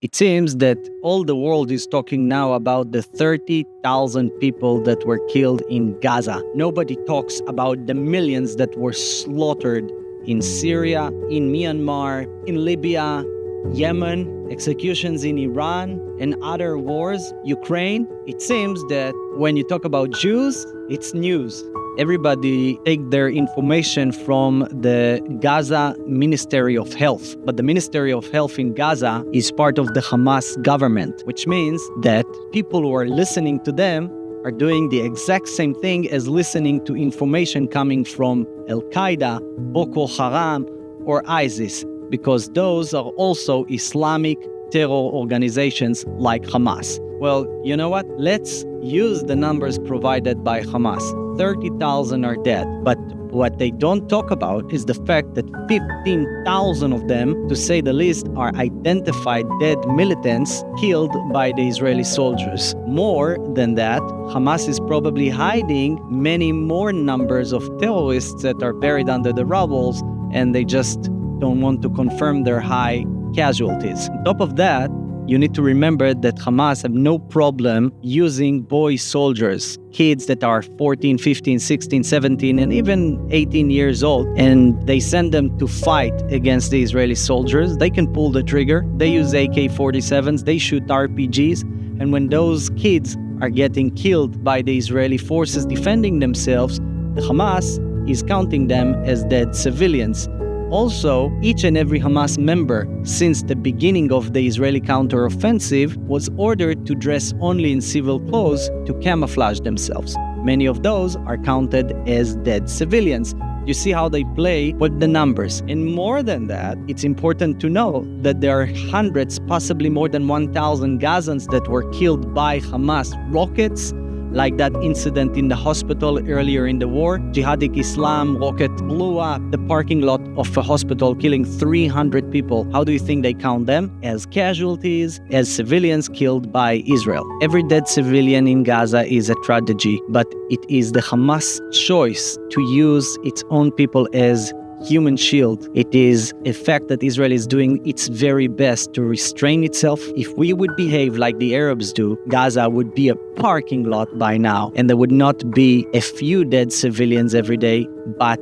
It seems that all the world is talking now about the 30,000 people that were killed in Gaza. Nobody talks about the millions that were slaughtered in Syria, in Myanmar, in Libya, Yemen, executions in Iran, and other wars, Ukraine. It seems that when you talk about Jews, it's news. Everybody take their information from the Gaza Ministry of Health. But the Ministry of Health in Gaza is part of the Hamas government, which means that people who are listening to them are doing the exact same thing as listening to information coming from Al-Qaeda, Boko Haram, or ISIS, because those are also Islamic terror organizations like Hamas. Well, you know what? Let's use the numbers provided by Hamas. 30,000 are dead. But what they don't talk about is the fact that 15,000 of them, to say the least, are identified dead militants killed by the Israeli soldiers. More than that, Hamas is probably hiding many more numbers of terrorists that are buried under the rubble, and they just don't want to confirm their high casualties. On top of that, you need to remember that Hamas have no problem using boy soldiers, kids that are 14, 15, 16, 17, and even 18 years old, and they send them to fight against the Israeli soldiers. They can pull the trigger. They use AK-47s. They shoot RPGs. And when those kids are getting killed by the Israeli forces defending themselves, the Hamas is counting them as dead civilians. Also, each and every Hamas member since the beginning of the Israeli counteroffensive was ordered to dress only in civil clothes to camouflage themselves. Many of those are counted as dead civilians. You see how they play with the numbers. And more than that, it's important to know that there are hundreds, possibly more than 1,000 Gazans that were killed by Hamas rockets, like that incident in the hospital earlier in the war. Jihadi Islam rocket blew up the parking lot of a hospital, killing 300 people. How do you think they count them? As casualties, as civilians killed by Israel. Every dead civilian in Gaza is a tragedy, but it is the Hamas choice to use its own people as human shield. It is a fact that Israel is doing its very best to restrain itself. If we would behave like the Arabs do, Gaza would be a parking lot by now, and there would not be a few dead civilians every day, but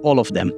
all of them.